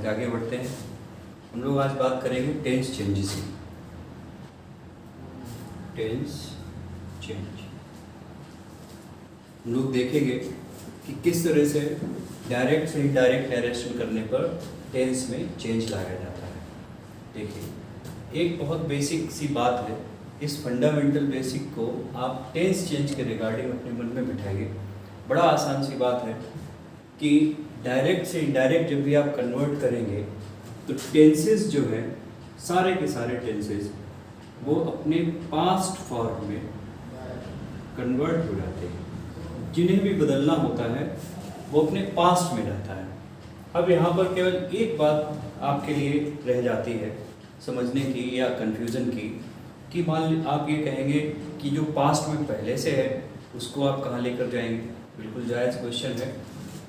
के आगे बढ़ते हैं। हम लोग आज बात करेंगे टेंस चेंजेस की। टेंस चेंज हम लोग देखेंगे कि किस तरह से डायरेक्ट से इनडायरेक्ट नरेशन करने पर टेंस में चेंज लाया जाता है। देखिए, एक बहुत बेसिक सी बात है, इस फंडामेंटल बेसिक को आप टेंस चेंज के रिगार्डिंग अपने मन में बिठाइए। बड़ा आसान सी बात है कि डायरेक्ट से इनडायरेक्ट जब भी आप कन्वर्ट करेंगे तो टेंसेस जो है, सारे के सारे टेंसेस वो अपने पास्ट फॉर्म में कन्वर्ट हो जाते हैं। जिन्हें भी बदलना होता है वो अपने पास्ट में रहता है। अब यहाँ पर केवल एक बात आपके लिए रह जाती है समझने की या कन्फ्यूज़न की, कि मान ली आप ये कहेंगे कि जो पास्ट में पहले से है उसको आप कहाँ लेकर जाएंगे। बिल्कुल जायज़ क्वेश्चन है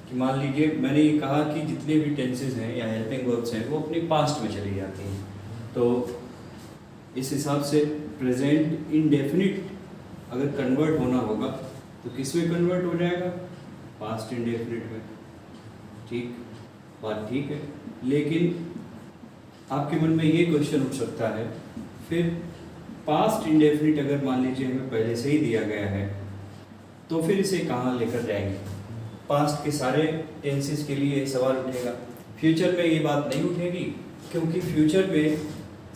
कि मान लीजिए मैंने ये कहा कि जितने भी टेंसेस हैं या हेल्पिंग वर्ब्स हैं वो अपने पास्ट में चली जाती हैं, तो इस हिसाब से प्रेजेंट इंडेफिनिट अगर कन्वर्ट होना होगा तो किस में कन्वर्ट हो जाएगा? पास्ट इंडेफिनिट में। ठीक, बात ठीक है। लेकिन आपके मन में ये क्वेश्चन उठ सकता है, फिर पास्ट इंडेफिनिट अगर मान लीजिए हमें पहले से ही दिया गया है तो फिर इसे कहाँ लेकर जाएंगे? पास्ट के सारे टेंसेस के लिए सवाल उठेगा। फ्यूचर में ये बात नहीं उठेगी, क्योंकि फ्यूचर में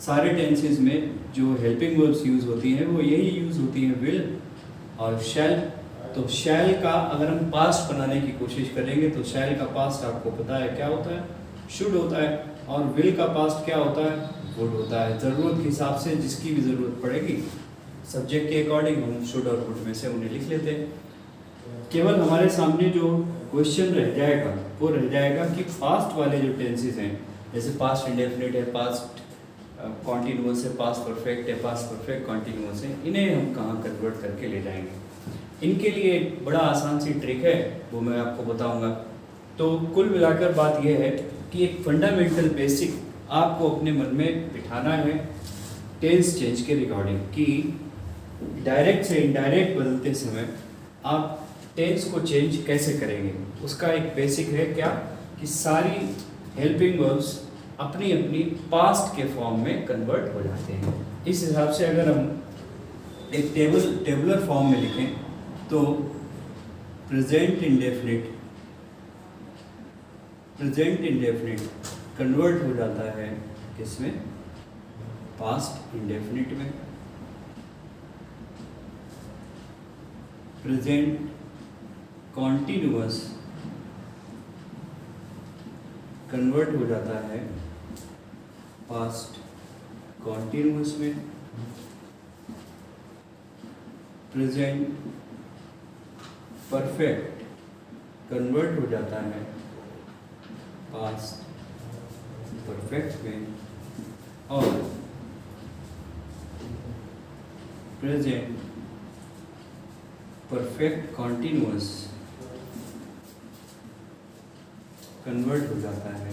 सारे टेंसेस में जो हेल्पिंग वर्ब्स यूज़ होती हैं वो यही यूज़ होती हैं, विल और शैल। तो शैल का अगर हम पास्ट बनाने की कोशिश करेंगे तो शैल का पास्ट आपको पता है क्या होता है? शुड होता है। और विल का पास्ट क्या होता है? वुड होता है। ज़रूरत के हिसाब से जिसकी भी ज़रूरत पड़ेगी सब्जेक्ट के अकॉर्डिंग हम शुड और वुड में से उन्हें लिख लेते हैं। केवल हमारे सामने जो क्वेश्चन रह जाएगा वो रह जाएगा कि पास्ट वाले जो टेंसेस हैं, जैसे पास्ट इंडेफिनिट है, पास्ट कॉन्टिन्यूअस है, पास्ट परफेक्ट है, पास्ट परफेक्ट कॉन्टिन्यूअस है, इन्हें हम कहाँ कन्वर्ट करके ले जाएंगे। इनके लिए एक बड़ा आसान सी ट्रिक है, वो मैं आपको बताऊंगा। तो कुल मिलाकर बात यह है कि एक फंडामेंटल बेसिक आपको अपने मन में बिठाना है टेंस चेंज के रिगार्डिंग, कि डायरेक्ट से इनडायरेक्ट बदलते समय आप टेंस को चेंज कैसे करेंगे। उसका एक बेसिक है क्या, कि सारी हेल्पिंग वर्ब्स अपनी अपनी पास्ट के फॉर्म में कन्वर्ट हो जाते हैं। इस हिसाब से अगर हम एक टेबुलर फॉर्म में लिखें तो प्रेजेंट इंडेफिनिट कन्वर्ट हो जाता है किसमें? पास्ट इंडेफिनिट में। प्रेजेंट कॉन्टिन्यूअस कन्वर्ट हो जाता है पास्ट कॉन्टिन्यूअस में। प्रेजेंट परफेक्ट कन्वर्ट हो जाता है पास्ट परफेक्ट में। और प्रेजेंट परफेक्ट कॉन्टिन्यूअस कन्वर्ट हो जाता है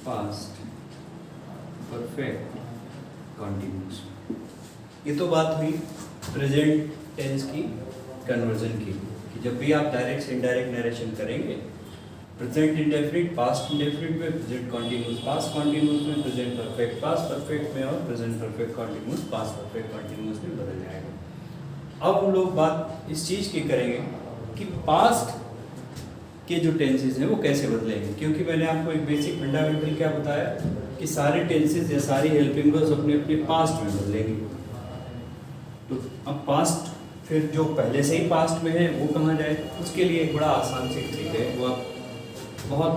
पास्ट परफेक्ट कॉन्टिन्यूअस। ये तो बात हुई प्रेजेंट टेंस की कन्वर्जन की, कि जब भी आप डायरेक्ट से इनडायरेक्ट नरेशन करेंगे प्रेजेंट इंडेफिनिट पास्ट इंडेफिनिट में, प्रेजेंट कॉन्टिन्यूअस पास्ट कॉन्टिन्यूअस में, प्रेजेंट परफेक्ट पास्ट परफेक्ट में और present perfect continuous past perfect continuous में बदल जाएगा। अब हम लोग बात इस चीज़ की करेंगे कि पास्ट के जो टेंसेस हैं वो कैसे बदलेंगे, क्योंकि मैंने आपको एक बेसिक फंडामेंटल क्या बताया कि सारे टेंसेस या सारी हेल्पिंग वर्ब्स अपने अपने पास्ट में बदलेंगे। तो अब पास्ट फिर जो पहले से ही पास्ट में है वो कहाँ जाए? उसके लिए एक बड़ा आसान सी ट्रिक है, वो आप बहुत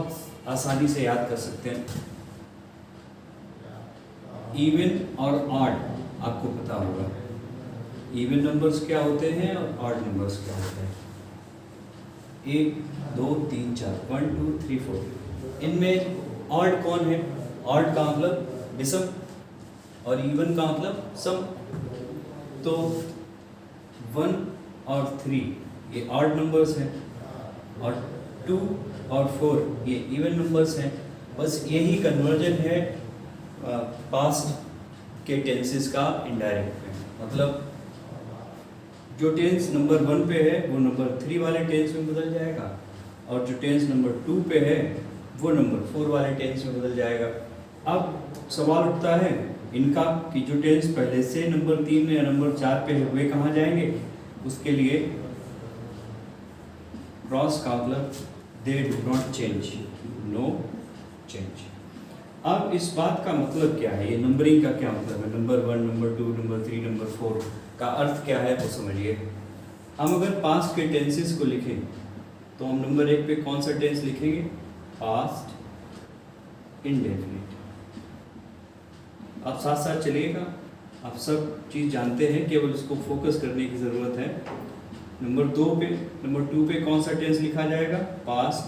आसानी से याद कर सकते हैं। इवन और ऑड आपको पता होगा, इवन नंबर्स क्या होते हैं और ऑड नंबर्स क्या होते हैं। 1 2 3 4 1 2 3 4। इनमें ऑड कौन है? ऑड का मतलब विषम और इवन का मतलब सम। तो 1 और 3 ये ऑड नंबर्स हैं और 2 और 4 ये इवन नंबर्स हैं। बस यही कन्वर्जन है पास्ट के टेंसेस का इनडायरेक्ट में। मतलब जो टेंस नंबर 1 पे है वो नंबर 3 वाले टेंस में बदल जाएगा, और जो टेंस नंबर 2 पे है वो नंबर 4 वाले टेंस में बदल जाएगा। अब सवाल उठता है इनका कि जो टेंस पहले से नंबर 3 या नंबर 4 पे है वे कहाँ जाएंगे। उसके लिए क्रॉस का मतलब they do not change, no change. अब इस बात का मतलब क्या है, ये नंबरिंग का क्या मतलब है, नंबर 1, नंबर 2, नंबर 3, नंबर 4 का अर्थ क्या है वो समझिए। हम अगर पास्ट के टेंसेस को लिखें तो हम नंबर 1 पे कौन सा टेंस लिखेंगे, पास्ट इंडेफिनिट। आप साथ साथ चलिएगा, आप सब चीज़ जानते हैं, केवल इसको फोकस करने की ज़रूरत है। नंबर 2 पे कौन सा टेंस लिखा जाएगा, पास्ट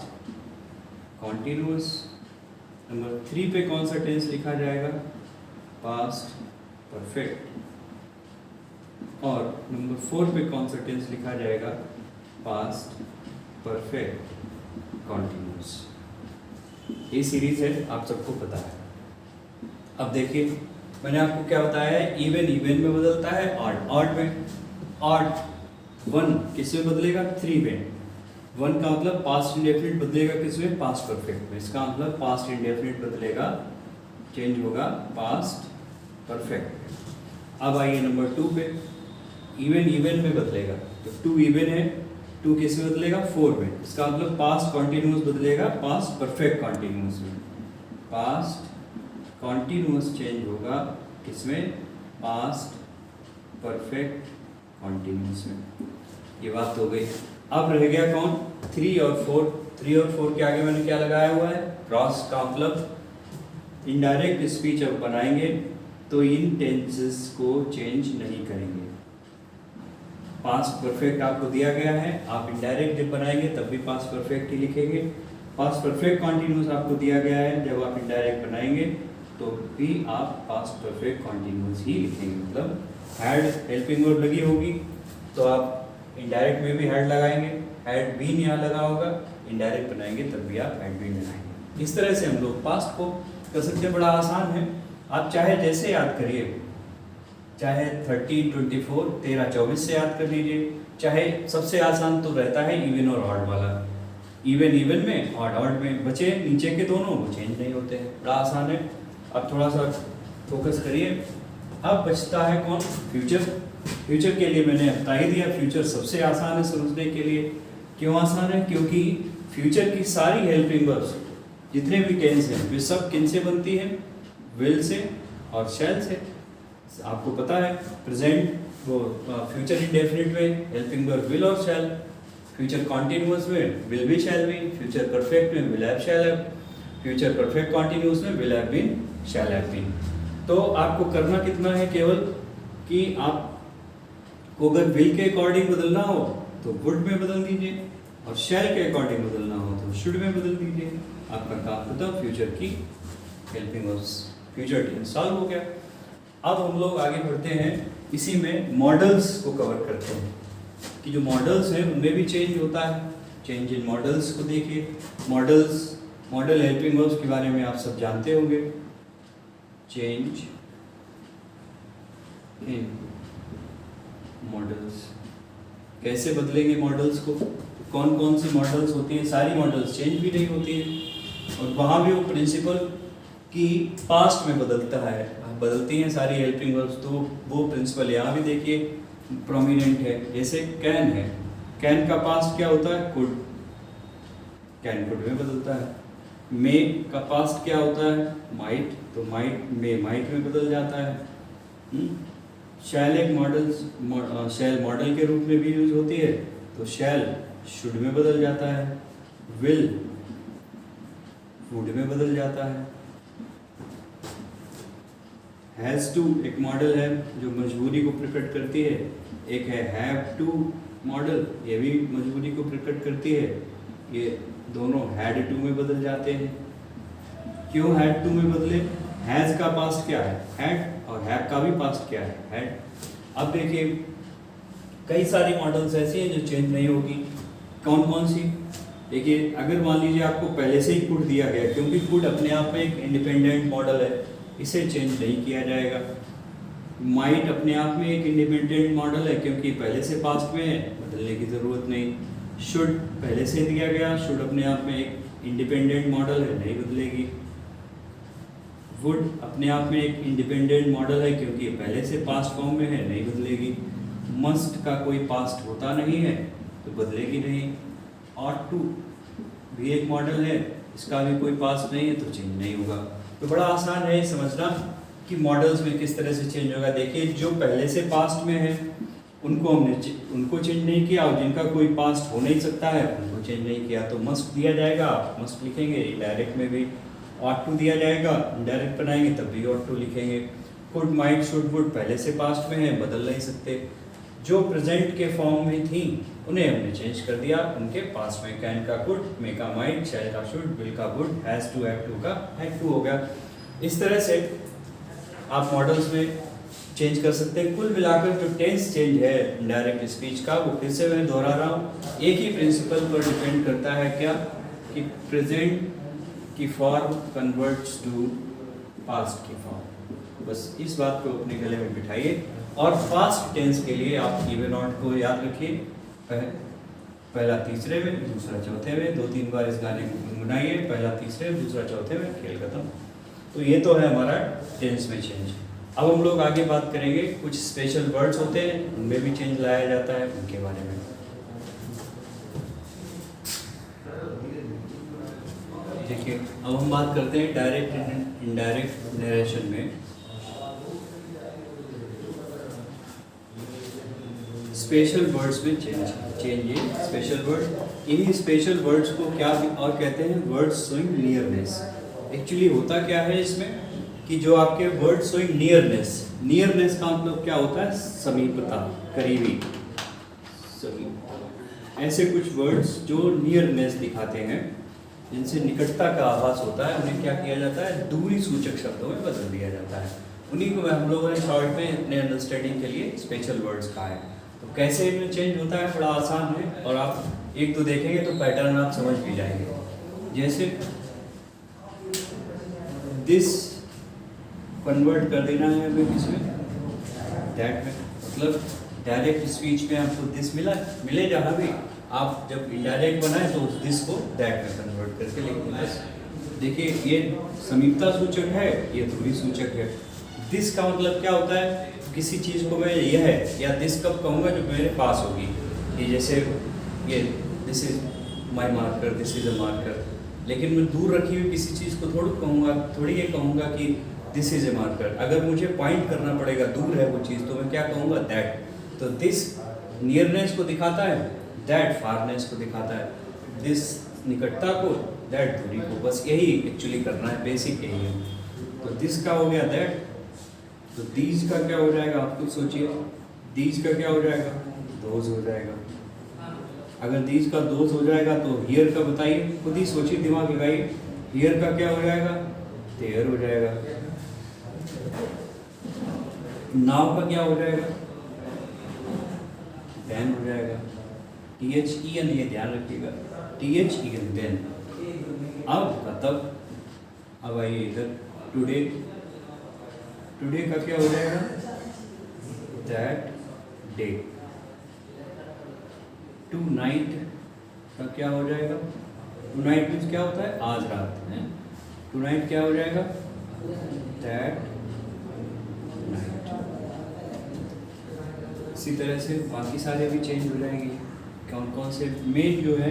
कॉन्टिन्यूअस। नंबर 3 पे कौन सा टेंस लिखा जाएगा, पास्ट परफेक्ट। और नंबर 4 पे कौन सा टेंस लिखा जाएगा, पास्ट परफेक्ट कॉन्टिन्यूअस। ये सीरीज है, आप सबको पता है। अब देखिए मैंने आपको क्या बताया है, इवन में बदलता है, ऑड में। ऑड 1 किस में बदलेगा, 3 में। 1 का मतलब पास्ट इंडेफिनिट बदलेगा किस में, पास्ट परफेक्ट में। इसका मतलब पास्ट इंडेफिनिट बदलेगा, चेंज होगा पास्ट परफेक्ट। अब आइए नंबर 2 पे, इवन में बदलेगा। तो 2 इवन है, 2 किस में बदलेगा, 4 में। इसका मतलब पास्ट कॉन्टिन्यूअस बदलेगा पास्ट परफेक्ट कॉन्टिन्यूअस में। पास्ट कॉन्टिन्यूअस चेंज होगा किसमें, पास्ट परफेक्ट कॉन्टिन्यूअस में। ये बात हो गई। अब रह गया कौन, 3 और 4। 3 और 4 के आगे मैंने क्या लगाया हुआ है, क्रॉस का मतलब इनडायरेक्ट स्पीच अब बनाएंगे तो इन टेंसेस को चेंज नहीं करेंगे। पास्ट परफेक्ट आपको दिया गया है, आप इनडायरेक्ट जब बनाएंगे तब भी पास्ट परफेक्ट ही लिखेंगे। पास्ट परफेक्ट कॉन्टिन्यूअस आपको दिया गया है, जब आप इनडायरेक्ट बनाएंगे तो भी आप पास्ट परफेक्ट कॉन्टिन्यूअस ही लिखेंगे। मतलब हैड हेल्पिंग वर्ब लगी होगी तो आप इनडायरेक्ट में भी हैड लगाएंगे, हैड बीन यहाँ लगा होगा, इनडायरेक्ट बनाएंगे तब भी आप हैड बीन लगाएंगे। इस तरह से हम लोग पास्ट को कर सकते हैं, बड़ा आसान है। आप चाहे जैसे याद करिए, चाहे 30, 24, 13, 24 से याद कर लीजिए, चाहे सबसे आसान तो रहता है इवन और ऑड वाला। इवन में, ऑड में, बचे नीचे के दोनों वो चेंज नहीं होते हैं, बड़ा आसान है। अब थोड़ा सा फोकस करिए। अब बचता है कौन, फ्यूचर। फ्यूचर के लिए मैंने बता ही दिया, फ्यूचर सबसे आसान है समझने के लिए। क्यों आसान है, क्योंकि फ्यूचर की सारी हेल्पिंग वर्ब्स जितने भी टेंस हैं वे सब किन से बनती हैं, विल से और शैल से। आपको पता है प्रेजेंट वो फ्यूचर इंडेफिनिट में हेल्पिंग वर्ब विल और शैल, फ्यूचर कॉन्टिन्यूअस में will be shall be, future perfect में will have shall have, future perfect continuous में will have been shall have been. तो आपको करना कितना है, केवल कि आपको अगर विल के अकॉर्डिंग बदलना हो तो वुड में बदल दीजिए, और शैल के अकॉर्डिंग बदलना हो तो शुड में बदल दीजिए। आपका काम खत्म, फ्यूचर की helping verbs, future tense solve हो गया। अब हम लोग आगे बढ़ते हैं, इसी में मॉडल्स को कवर करते हैं कि जो मॉडल्स हैं उनमें भी चेंज होता है। चेंज इन मॉडल्स को देखिए। मॉडल्स, मॉडल हेल्पिंग वर्ब्स के बारे में आप सब जानते होंगे। चेंज इन मॉडल्स, कैसे बदलेंगे मॉडल्स को, कौन कौन सी मॉडल्स होती हैं, सारी मॉडल्स चेंज भी नहीं होती हैं, और वहाँ भी वो प्रिंसिपल कि पास्ट में बदलती हैं सारी हेल्पिंग वर्ब्स। तो वो प्रिंसिपल यहाँ भी देखिए प्रोमिनेंट है। जैसे कैन है, कैन का पास्ट क्या होता है, कुड, कैन कुड में बदलता है। मे का पास्ट क्या होता है, माइट, तो माइट मे माइट में बदल जाता है। शैल एक शैल मॉडल के रूप में भी यूज होती है, तो शैल शुड में बदल जाता है। विल वुड में बदल जाता है। हैज़ टू एक मॉडल है जो मजबूरी को प्रकट करती है, एक है हैव टू मॉडल, ये भी मजबूरी को प्रकट करती है। ये दोनों हैड टू में बदल जाते हैं। क्यों हैड टू में बदले, हैज़ का पास्ट क्या है, हैड, और हैव का भी पास्ट क्या है, हैड। अब देखिए कई सारी मॉडल्स ऐसी हैं जो चेंज नहीं होगी। कौन कौन सी, देखिए अगर मान लीजिए आपको पहले से ही कुड दिया गया, क्योंकि कुड अपने आप में एक इंडिपेंडेंट मॉडल है, इसे चेंज नहीं किया जाएगा। माइट अपने आप में एक इंडिपेंडेंट मॉडल है, क्योंकि पहले से पास्ट में है, बदलने की ज़रूरत नहीं। शुड पहले से दिया गया, शुड अपने आप में एक इंडिपेंडेंट मॉडल है, नहीं बदलेगी। वुड अपने आप में एक इंडिपेंडेंट मॉडल है क्योंकि ये पहले से पास्ट फॉर्म में है, नहीं बदलेगी। मस्ट का कोई पास्ट होता नहीं है तो बदलेगी नहीं। ऑट टू भी एक मॉडल है, इसका भी कोई पास्ट नहीं है तो चेंज नहीं होगा। तो बड़ा आसान है समझना कि मॉडल्स में किस तरह से चेंज होगा। देखिए जो पहले से पास्ट में है उनको चेंज नहीं किया, और जिनका कोई पास्ट हो नहीं सकता है उनको चेंज नहीं किया। तो मस्ट दिया जाएगा, आप मस्ट लिखेंगे। डायरेक्ट में भी ऑट टू दिया जाएगा, डायरेक्ट बनाएंगे तब भी ऑट टू लिखेंगे। कुड, माइट, शुड, वुड पहले से पास्ट में है, बदल नहीं सकते। जो प्रेजेंट के फॉर्म में थी उन्हें हमने चेंज कर दिया उनके पास्ट में। कैन का कुड, मे का माइट, शैल का शुड, विल का would, has to, have to का हैड टू हो गया। इस तरह से आप मॉडल्स में चेंज कर सकते हैं। कुल मिलाकर जो टेंस चेंज है इनडायरेक्ट स्पीच का, वो फिर से मैं दोहरा रहा हूँ, एक ही प्रिंसिपल पर डिपेंड करता है। क्या कि प्रेजेंट की फॉर्म कन्वर्ट्स टू पास्ट की फॉर्म। बस इस बात को अपने गले में बिठाइए। और पास्ट टेंस के लिए आप इवन ऑट को याद रखिए, पहला तीसरे में, दूसरा चौथे में। 2-3 बार इस गाने को गुनगुनाइए, पहला तीसरे में, दूसरा चौथे में, खेल खत्म। तो ये तो है हमारा टेंस में चेंज। अब हम लोग आगे बात करेंगे, कुछ स्पेशल वर्ड्स होते हैं उनमें भी चेंज लाया जाता है, उनके बारे में। देखिए अब हम बात करते हैं डायरेक्ट इनडायरेक्ट नरेशन में स्पेशल वर्ड्स में चेंज ये स्पेशल वर्ड, इन्हीं स्पेशल वर्ड्स को क्या और कहते हैं, वर्ड्स शोइंग नियरनेस। एक्चुअली होता क्या है इसमें कि जो आपके वर्ड शोइंग नियरनेस का मतलब क्या होता है, समीपता, करीबी, समीप। ऐसे कुछ वर्ड्स जो नियरनेस दिखाते हैं, जिनसे निकटता का आभास होता है, उन्हें क्या किया जाता है, दूरी सूचक शब्दों में बदल दिया जाता है। उन्हीं को हम लोगों ने शॉर्ट में अपने अंडरस्टैंडिंग के लिए स्पेशल वर्ड्स कहा है। तो कैसे इनमें चेंज होता है, बड़ा आसान है, और आप एक तो देखेंगे तो पैटर्न आप समझ भी जाएंगे। जैसे दिस कन्वर्ट कर देना है हमें किसमें, दैट में। मतलब डायरेक्ट स्पीच में आपको दिस मिले जहाँ भी, आप जब इनडायरेक्ट बनाए तो उस दिस को दैट में कन्वर्ट करके लिखिए। बस देखिए ये समीपता सूचक है, ये दूरी सूचक है। दिस का मतलब क्या होता है, किसी चीज़ को मैं यह है या दिस कब कहूँगा, जो मेरे पास होगी। ये जैसे ये this is my marker, this is a marker. लेकिन मैं दूर रखी हुई किसी चीज़ को थोड़ी ये कहूँगा कि दिस इज ए मार्कर। अगर मुझे पॉइंट करना पड़ेगा, दूर है वो चीज़, तो मैं क्या कहूँगा, दैट। तो दिस नियरनेस को दिखाता है, दैट फारनेस को दिखाता है। दिस निकटता को, दैट दूरी को। बस यही एक्चुअली करना है, बेसिक यही है। तो दिस का हो गया दैट, तो दीज का क्या हो जाएगा, आप कुछ सोचिए। दीज का क्या हो जाएगा, दोज हो जाएगा। अगर दीज का दोज हो जाएगा तो हियर का बताइए, खुद ही सोचिए, दिमाग लगाइए। हियर का क्या हो जाएगा, देयर हो जाएगा। नाव का क्या हो जाएगा, देन हो जाएगा। THEN, ये ध्यान रखिएगा, THEN, देन। अब का तब। अब आइए इधर, टुडे का क्या हो जाएगा, दैट डे। टू नाइट का क्या हो जाएगा, टू नाइट मीन्स क्या होता है, आज रात है। टू नाइट क्या हो जाएगा, दैट नाइट। इसी तरह से बाकी सारे भी चेंज हो जाएंगे। कौन कौन से मेन जो है,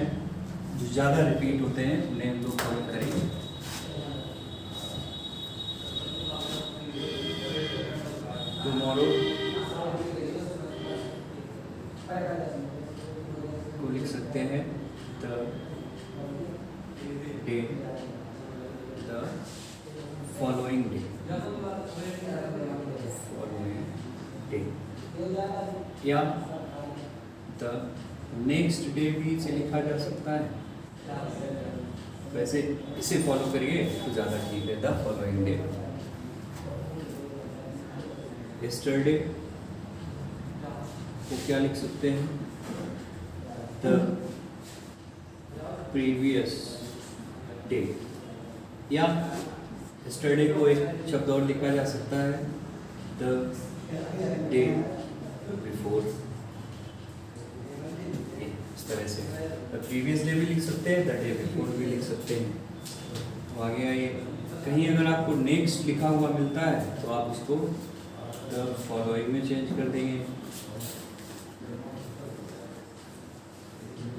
जो ज़्यादा रिपीट होते हैं, उन्हें हम लोग फॉलो करेंगे। टुमारो को लिख सकते हैं the day, the following day, या द नेक्स्ट डे भी इसे लिखा जा सकता है। वैसे इसे फॉलो करिए तो ज़्यादा ठीक है, द फॉलोइंग डे। यस्टरडे को क्या लिख सकते हैं, द प्रीवियस डे, या यस्टरडे को एक शब्द और लिखा जा सकता है, द डे बिफोर। इस तरह से द प्रीवियस डे भी लिख सकते हैं, द डे बिफोर भी लिख सकते हैं। तो आगे आइए, कहीं अगर आपको नेक्स्ट लिखा हुआ मिलता है तो आप उसको द फॉलोइंग में चेंज कर देंगे।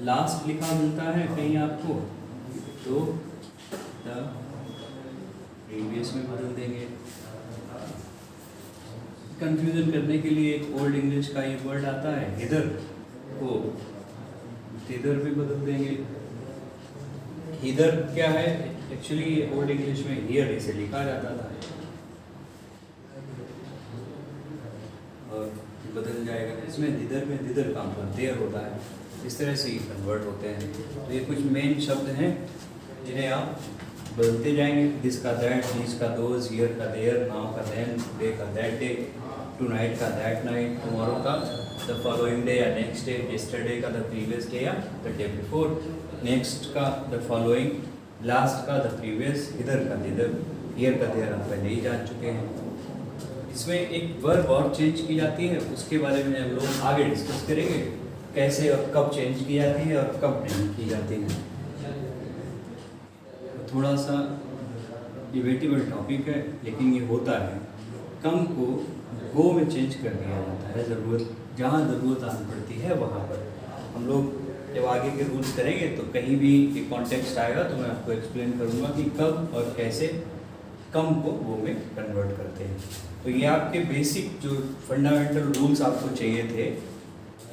लास्ट लिखा मिलता है कहीं आपको तो द प्रीवियस में बदल देंगे। कंफ्यूजन करने के लिए एक ओल्ड इंग्लिश का ये वर्ड आता है हिदर, को हिदर भी बदल देंगे। हिदर क्या है, एक्चुअली ओल्ड इंग्लिश में हियर इसे लिखा जाता था और बदल जाएगा। इसमें हिदर में हिदर का मतलब देयर होता है, इस तरह से ही कन्वर्ट होते हैं। तो ये कुछ मेन शब्द हैं जिन्हें आप बदलते जाएंगे। दिस का दैट, दिस का दोज, हियर का देयर, नाउ का देन, डे का दैट डे, टुनाइट का दैट नाइट, टुमारो का द फॉलोइंग डे या नेक्स्ट डे, यस्टरडे का द प्रीवियस डे या द डे बिफोर, नेक्स्ट का द फॉलोइंग, लास्ट का द प्रीवियस, इधर का इधर, हियर का देयर आप पहले ही जान चुके हैं। इसमें एक वर्ब और चेंज की जाती है, उसके बारे में हम लोग आगे डिस्कस करेंगे, कैसे और कब चेंज की जाती है और कब नहीं की जाती है। थोड़ा सा डिबेटेबल टॉपिक है, लेकिन ये होता है। कम को गो में चेंज कर दिया जाता है, ज़रूरत जहाँ ज़रूरत आनी पड़ती है वहाँ पर। हम लोग जब आगे के रूल्स करेंगे तो कहीं भी एक कॉन्टेक्स्ट आएगा तो मैं आपको एक्सप्लेन करूँगा कि कब और कैसे कम को गो में कन्वर्ट करते हैं। तो ये आपके बेसिक जो फंडामेंटल रूल्स आपको चाहिए थे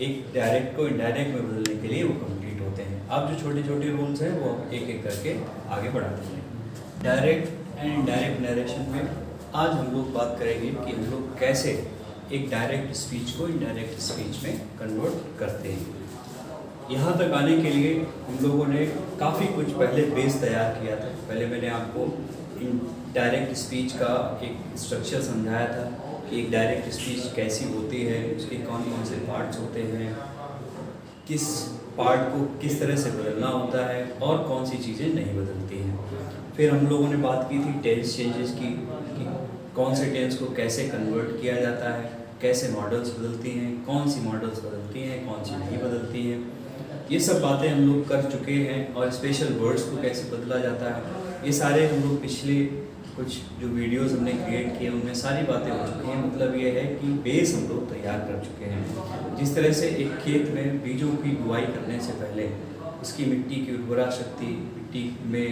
एक डायरेक्ट को इनडायरेक्ट में बदलने के लिए, वो कंप्लीट होते हैं। अब जो छोटे छोटे रूल्स हैं वो एक एक करके आगे बढ़ाते हैं। डायरेक्ट एंड इनडायरेक्ट नरेशन में आज हम लोग बात करेंगे कि हम लोग कैसे एक डायरेक्ट स्पीच को इनडायरेक्ट स्पीच में कन्वर्ट करते हैं। यहाँ तक आने के लिए हम लोगों ने काफ़ी कुछ पहले बेस तैयार किया था। पहले मैंने आपको डायरेक्ट स्पीच का एक स्ट्रक्चर समझाया था कि एक डायरेक्ट स्पीच कैसी होती है, उसके कौन कौन से पार्ट्स होते हैं, किस पार्ट को किस तरह से बदलना होता है और कौन सी चीज़ें नहीं बदलती हैं। फिर हम लोगों ने बात की थी टेंस चेंजेस की, कि कौन से टेंस को कैसे कन्वर्ट किया जाता है, कैसे मॉडल्स बदलती हैं, कौन सी मॉडल्स बदलती हैं, कौन सी नहीं बदलती हैं। ये सब बातें हम लोग कर चुके हैं। और स्पेशल वर्ड्स को कैसे बदला जाता है, ये सारे हम लोग पिछले कुछ जो वीडियोस हमने क्रिएट किए उनमें सारी बातें हो चुकी हैं। मतलब ये है कि बेस हम लोग तैयार कर चुके हैं। जिस तरह से एक खेत में बीजों की बुआई करने से पहले उसकी मिट्टी की उर्वरा शक्ति, मिट्टी में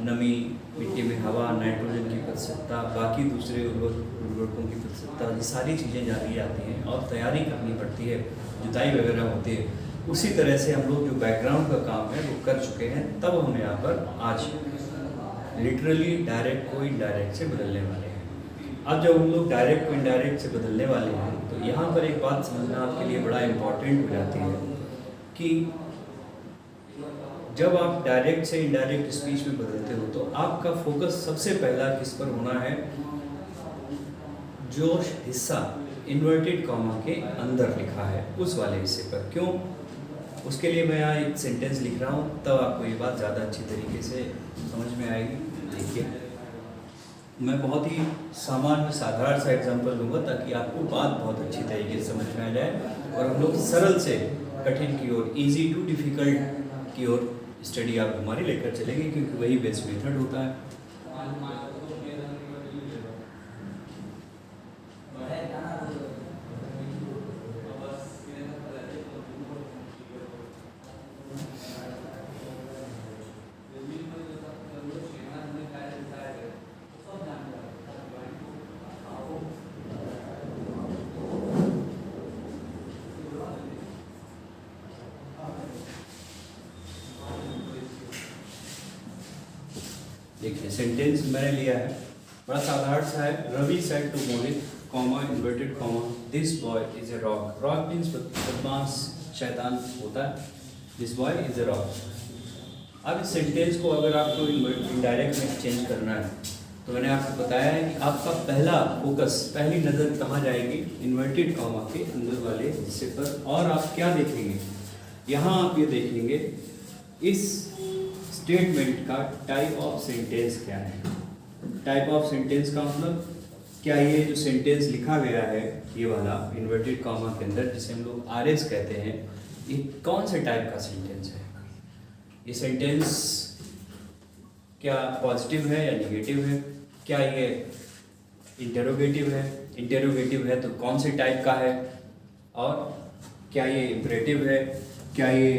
नमी, मिट्टी में हवा, नाइट्रोजन की प्रतिशतता, बाकी दूसरे उर्वरकों की प्रतिशतता, ये सारी चीज़ें जानी जाती हैं और तैयारी करनी पड़ती है, जुताई वगैरह होती है। उसी तरह से हम लोग जो बैकग्राउंड का काम है वो कर चुके हैं। तब हम यहाँ पर आज लिटरली डायरेक्ट को इनडायरेक्ट से बदलने वाले हैं। अब जब हम लोग डायरेक्ट को इनडायरेक्ट से बदलने वाले हैं तो यहाँ पर एक बात समझना आपके लिए बड़ा इम्पॉर्टेंट हो जाती है कि जब आप डायरेक्ट से इनडायरेक्ट स्पीच में बदलते हो तो आपका फोकस सबसे पहला किस पर होना है, जो हिस्सा इन्वर्टेड कॉमा के अंदर लिखा है उस वाले हिस्से पर। क्यों? उसके लिए मैं यहाँ एक सेंटेंस लिख रहा हूँ, तब आपको ये बात ज़्यादा अच्छी तरीके से समझ में आएगी। देखिए, मैं बहुत ही सामान्य साधारण सा एग्जांपल लूँगा ताकि आपको बात बहुत अच्छी तरीके से समझ में आ जाए और हम लोग सरल से कठिन की ओर, इजी टू डिफ़िकल्ट की ओर स्टडी आप हमारी लेकर चलेंगे, क्योंकि वही बेस्ट मेथड होता है। देखिए, सेंटेंस मैंने लिया है, बड़ा साधारण सा है। Ravi said to Mohit, comma inverted comma, this boy is a rock. Rock means बदमाश, शैतान होता है। This boy is a rock. अब इस सेंटेंस को अगर आपको इनडायरेक्ट में चेंज करना है तो मैंने आपको बताया है कि आपका पहला फोकस, पहली नज़र कहाँ जाएगी, इन्वर्टेड कॉमा के अंदर वाले हिस्से पर। और आप क्या देखेंगे, यहाँ आप ये देखेंगे इस स्टेटमेंट का टाइप ऑफ सेंटेंस क्या है। टाइप ऑफ सेंटेंस का मतलब क्या, ये जो सेंटेंस लिखा गया है ये वाला इन्वर्टेड कॉमा के अंदर, जिसे हम लोग आरएस कहते हैं, ये कौन से टाइप का सेंटेंस है? ये सेंटेंस क्या पॉजिटिव है या निगेटिव है? क्या ये इंटेरोगेटिव है? इंटेरोगेटिव है तो कौन से टाइप का है? और क्या ये इम्परेटिव है? क्या ये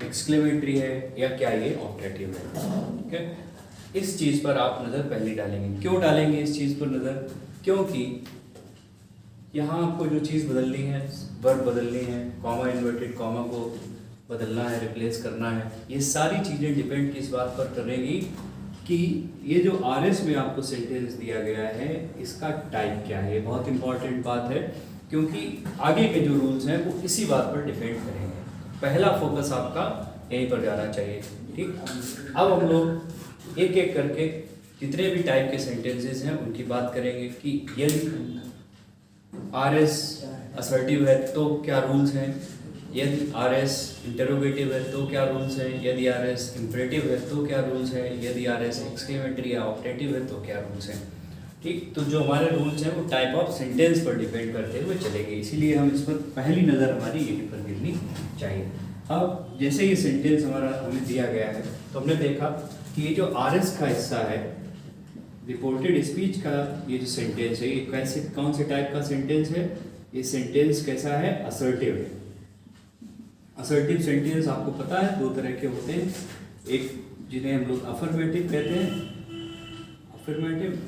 एक्सक्लेमेटरी है या क्या ये ऑपरेटिव है? ठीक है, इस चीज़ पर आप नज़र पहले डालेंगे। क्यों डालेंगे इस चीज़ पर नज़र? क्योंकि यहाँ आपको जो चीज़ बदलनी है, वर्ब बदलनी है, कॉमा इन्वर्टेड कॉमा को बदलना है, रिप्लेस करना है, ये सारी चीज़ें डिपेंड किस बात पर करेगी कि ये जो RS में आपको सेंटेंस दिया गया है इसका टाइप क्या है। ये बहुत इंपॉर्टेंट बात है क्योंकि आगे के जो रूल्स हैं वो इसी बात पर डिपेंड करेंगे। पहला फोकस आपका यहीं पर जाना चाहिए। ठीक, अब हम लोग एक एक करके जितने भी टाइप के सेंटेंसेस हैं उनकी बात करेंगे कि यदि RS असर्टिव है तो क्या रूल्स हैं, यदि RS इंटरोगेटिव है तो क्या रूल्स हैं, यदि RS इम्परेटिव है तो क्या रूल्स हैं, यदि RS एक्सक्लेमेटरी या ऑपरेटिव है तो क्या रूल्स हैं। ठीक, तो जो हमारे रूल्स हैं वो टाइप ऑफ सेंटेंस पर डिपेंड करते हुए चलेंगे, इसीलिए हम इस पर पहली नज़र हमारी यहीं पर गिरनी चाहिए। अब जैसे ये सेंटेंस हमारा हमें दिया गया है तो हमने देखा कि ये जो RS का हिस्सा है, रिपोर्टेड स्पीच का ये जो सेंटेंस है, ये कैसे कौन से टाइप का सेंटेंस है? ये सेंटेंस कैसा है? असर्टिव है। असर्टिव सेंटेंस आपको पता है दो तरह के होते हैं, एक जिन्हें हम लोग अफर्मेटिव कहते हैं, अफर्मेटिव,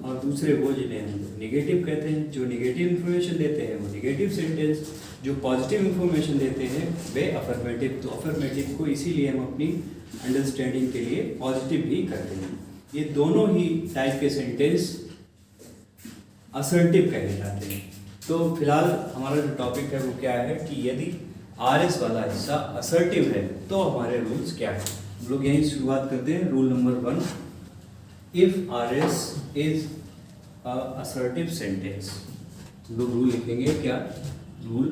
और दूसरे वो जिन्हें हम लोग निगेटिव कहते हैं। जो निगेटिव इन्फॉर्मेशन देते हैं वो निगेटिव सेंटेंस, जो पॉजिटिव इन्फॉर्मेशन देते हैं वे अफर्मेटिव। तो अफर्मेटिव को इसीलिए हम अपनी अंडरस्टैंडिंग के लिए पॉजिटिव भी करते हैं। ये दोनों ही टाइप के सेंटेंस असर्टिव कहे जाते हैं। तो फिलहाल हमारा जो टॉपिक है वो क्या है कि यदि RS वाला हिस्सा असर्टिव है तो हमारे रूल्स क्या है। हम लोग यहीं शुरुआत करते हैं। Rule number 1, if RS is assertive sentence. लोग रूल लिखेंगे क्या? Rule,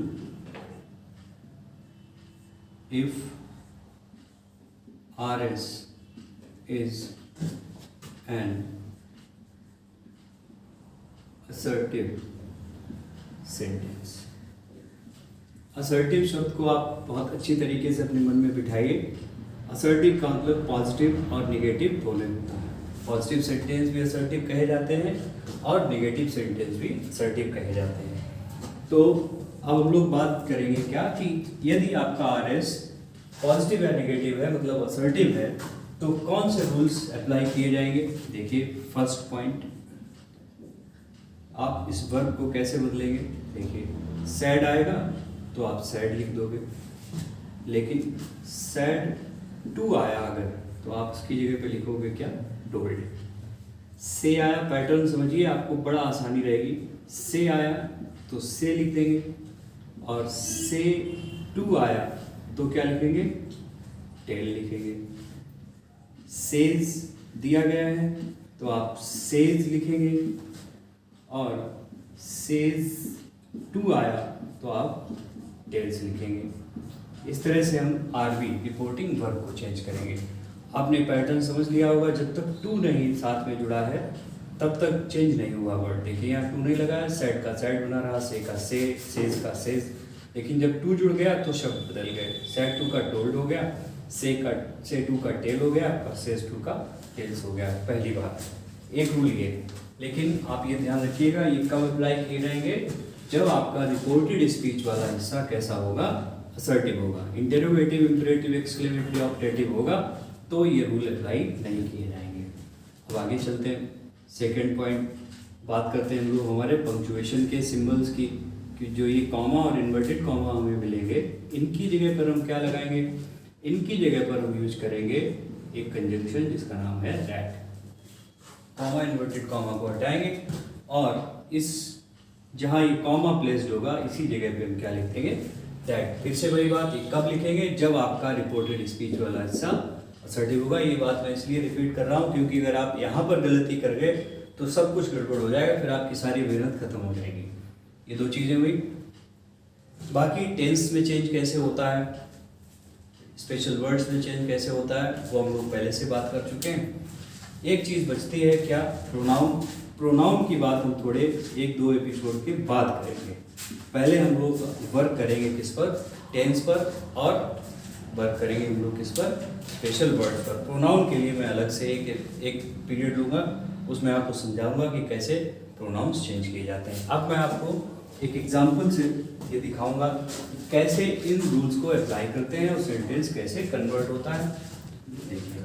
if RS is an assertive sentence. Assertive शब्द को आप बहुत अच्छी तरीके से अपने मन में बिठाइए। असर्टिव का मतलब पॉजिटिव और निगेटिव दोनों होता है। पॉजिटिव सेंटेंस भी असर्टिव कहे जाते हैं और निगेटिव सेंटेंस भी असर्टिव कहे जाते हैं। तो अब हम लोग बात करेंगे क्या कि यदि आपका RS पॉजिटिव या निगेटिव है, मतलब असर्टिव है, तो कौन से रूल्स अप्लाई किए जाएंगे। देखिए, फर्स्ट पॉइंट, आप इस वर्ब को कैसे बदलेंगे। देखिए, सैड आएगा तो आप सैड लिख दोगे, लेकिन सैड टू आया अगर तो आप उसकी जगह पे लिखोगे क्या? टोल्ड। से आया, पैटर्न समझिए, आपको बड़ा आसानी रहेगी। से आया तो से लिख देंगे, और से टू आया तो क्या लिखेंगे? टेल लिखेंगे। सेज दिया गया है तो आप सेज लिखेंगे, और सेज टू आया तो आप टेल्स लिखेंगे। इस तरह से हम RV रिपोर्टिंग वर्ब को चेंज करेंगे। आपने पैटर्न समझ लिया होगा, जब तक टू नहीं साथ में जुड़ा है तब तक चेंज नहीं हुआ वर्ड। देखिए, यहाँ टू नहीं लगा है, सेड का सेड बना रहा, से का से, सेज का सेज, लेकिन जब टू जुड़ गया तो शब्द बदल गए। सेड टू का टोल्ड हो गया, से टू का टेल हो गया, और सेज टू का टेल्स हो गया। पहली बात, एक रूल ये, लेकिन आप ये ध्यान रखिएगा, ये कब अप्लाई किए जाएंगे? जब आपका रिपोर्टेड स्पीच वाला हिस्सा कैसा होगा? असर्टिव होगा। इंटरोगेटिव, इम्परेटिव, एक्सक्लेमेटरी, ऑपरेटिव होगा तो ये रूल अप्लाई नहीं किए जाएंगे। अब आगे चलते हैं। सेकेंड पॉइंट बात करते हैं हम लोग हमारे पंक्चुएशन के सिंबल्स की, कि जो ये कॉमा और इन्वर्टेड कॉमा हमें मिलेंगे, इनकी जगह पर हम क्या लगाएंगे? इनकी जगह पर हम यूज करेंगे एक कंजंक्शन जिसका नाम है दैट। कॉमा इन्वर्टेड कॉमा को हटाएंगे और इस जहाँ ये कॉमा प्लेस्ड होगा इसी जगह पे हम क्या लिख देंगे? दैट। फिर से वही बात, ये कब लिखेंगे? जब आपका रिपोर्टेड स्पीच वाला हिस्सा असर्टिव होगा। ये बात मैं इसलिए रिपीट कर रहा हूँ क्योंकि अगर आप यहाँ पर गलती कर गए तो सब कुछ गड़बड़ हो जाएगा, फिर आपकी सारी मेहनत खत्म हो जाएगी। ये दो चीज़ें हुई। बाकी टेंस में चेंज कैसे होता है, स्पेशल वर्ड्स में चेंज कैसे होता है, वो हम लोग पहले से बात कर चुके हैं। एक चीज़ बचती है क्या? प्रोनाउन। प्रोनाउन की बात हम थोड़े 1-2 एपिसोड के बाद करेंगे। पहले हम लोग वर्क करेंगे किस पर, टेंस पर, और वर्क करेंगे हम लोग किस पर, स्पेशल वर्ड पर। प्रोनाउन के लिए मैं अलग से एक पीरियड लूँगा, उसमें आपको समझाऊंगा कि कैसे प्रोनाउंस चेंज किए जाते हैं। अब मैं आपको एक एग्जाम्पल से ये दिखाऊंगा कि कैसे इन रूल्स को अप्लाई करते हैं और सेंटेंस कैसे कन्वर्ट होता है। देखिए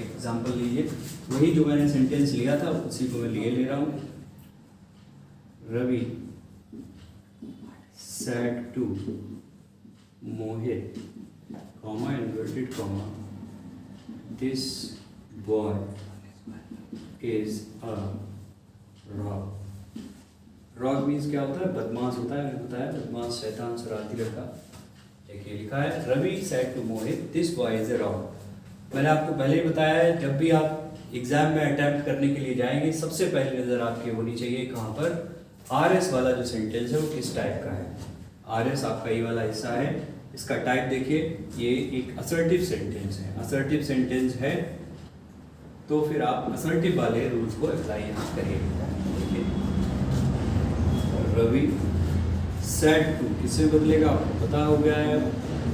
एग्जाम्पल लीजिए, वही जो मैंने सेंटेंस लिया था उसी को मैं ले रहा हूँ। Ravi said to Mohit, comma inverted comma, this boy is a rock. Rock means क्या होता है, बदमाश होता है, बदमाश, शैतान, शरारती लड़का। देखिए लिखा है Ravi said to Mohit this boy is a rock. मैंने आपको पहले ही बताया है, जब भी आप एग्जाम में अटेम्प्ट करने के लिए जाएंगे सबसे पहले नज़र आपकी होनी चाहिए कहाँ पर, RS वाला जो सेंटेंस है वो किस टाइप का है। RS आपका ये वाला हिस्सा है, इसका टाइप देखिए, ये एक असर्टिव सेंटेंस है। असर्टिव सेंटेंस है तो फिर आप असर्टिव वाले रूल्स को अप्लाई यहाँ करिए। रवि सेड टू किससे बदलेगा, आपको पता हो गया है,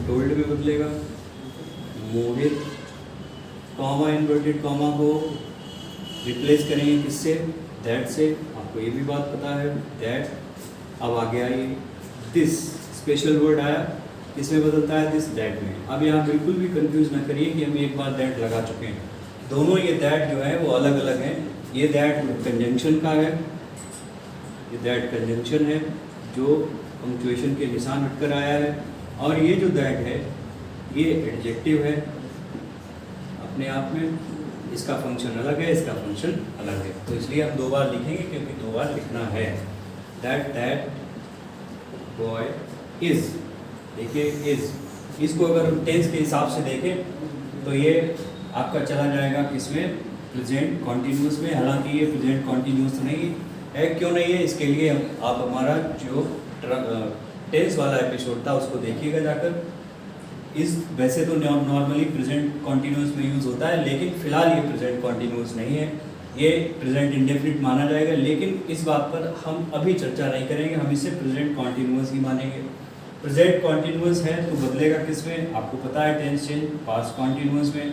टोल्ड में बदलेगा। मोहित कॉमा इन्वर्टेड कॉमा को रिप्लेस करेंगे किससे, दैट से, आपको ये भी बात पता है, दैट। अब आगे आइए, दिस स्पेशल वर्ड आया, किसमें बदलता है, दिस दैट में। अब यहाँ बिल्कुल भी कंफ्यूज ना करिए कि हम एक बार दैट लगा चुके हैं, दोनों ये दैट जो है वो अलग अलग हैं। ये दैट कंजंक्शन का है, ये दैट कंजंक्शन है जो पंक्चुएशन के निशान हटकर आया है, और ये जो दैट है ये एडजेक्टिव है अपने आप में, इसका फंक्शन अलग है, इसका फंक्शन अलग है, तो इसलिए हम 2 बार लिखेंगे क्योंकि 2 बार लिखना है। दैट बॉय इज, देखिए इज, इसको अगर हम टेंस के हिसाब से देखें तो ये आपका चला जाएगा किसमें, प्रेजेंट कॉन्टिन्यूस में। हालांकि ये प्रेजेंट कॉन्टिन्यूस नहीं है, क्यों नहीं है, इसके लिए आप हमारा जो टेंस वाला एपिसोड था उसको देखिएगा जाकर। इस वैसे तो नॉर्मली प्रेजेंट कॉन्टिन्यूस में यूज़ होता है, लेकिन फिलहाल ये प्रेजेंट कॉन्टिन्यूस नहीं है, ये प्रेजेंट इंडेफिनिट माना जाएगा। लेकिन इस बात पर हम अभी चर्चा नहीं करेंगे, हम इसे प्रेजेंट कॉन्टिन्यूस ही मानेंगे। प्रेजेंट कॉन्टिन्यूस है तो बदलेगा किसमें, आपको पता है टेंस चेंज पास्ट कॉन्टिन्यूस में।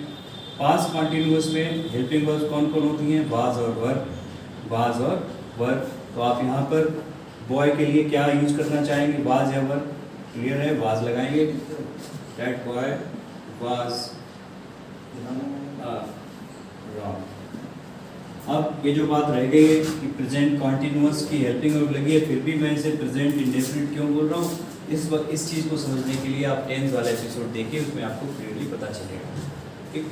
पास्ट कॉन्टिन्यूस में हेल्पिंग वर्ब्स कौन कौन होती हैं, वाज और वर, वाज और वर। तो आप यहाँ पर बॉय के लिए क्या यूज करना चाहेंगे, वाज या वर, क्लियर है, वाज लगाएंगे। That boy was rock. अब ये जो बात रह गई है कि प्रेजेंट कॉन्टिन्यूस की हेल्पिंग वर्ब लगी है, फिर भी मैं इसे प्रेजेंट इंडेफिनिट क्यों बोल रहा हूँ, इस चीज़ को समझने के लिए आप टेंस वाला एपिसोड देखिए, उसमें आपको क्लियरली पता चलेगा। ठीक,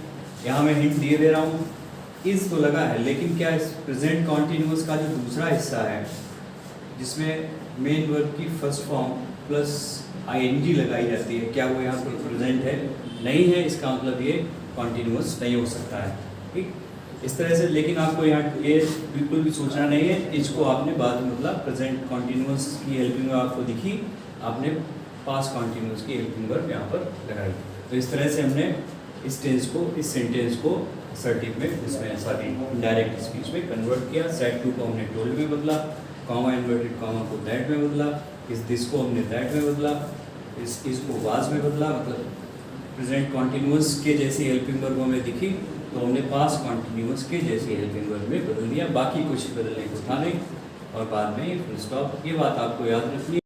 यहाँ मैं हिंट दिए दे रहा हूँ, इज तो लगा है, लेकिन क्या इस प्रेजेंट कॉन्टिन्यूस का जो दूसरा हिस्सा है जिसमें मेन वर्ब की फर्स्ट फॉर्म प्लस ING लगाई जाती है, क्या वो यहाँ पर प्रेजेंट है, नहीं है, इसका मतलब ये कॉन्टिन्यूस नहीं हो सकता है। ठीक, इस तरह से। लेकिन आपको यहाँ ये बिल्कुल भी सोचना नहीं है, इसको आपने बाद में मतलब प्रेजेंट कॉन्टिन्यूस की हेल्पिंग वर्ब आपको दिखी, आपने पास्ट कॉन्टिन्यूस की हेल्पिंग वर्ब यहाँ पर लगाई। तो इस तरह से हमने इस टेंस को, इस सेंटेंस को असर्टिव में, इसमें सॉरी इनडायरेक्ट स्पीच में कन्वर्ट किया। सेड टू को हमने टोल्ड में बदला, कॉमा इन्वर्टेड कॉमा को दैट में बदला, इस दिस को हमने दैट में बदला, इसको वाज में बदला, मतलब प्रेजेंट कॉन्टिन्यूस के जैसी हेल्पिंग वर्ब हमें दिखी तो हमने पास्ट कॉन्टिन्यूस के जैसी हेल्पिंग वर्ब में बदल दिया, बाकी कुछ बदलने को था नहीं। और बाद में ये फुल स्टॉप, ये बात आपको याद रखनी है।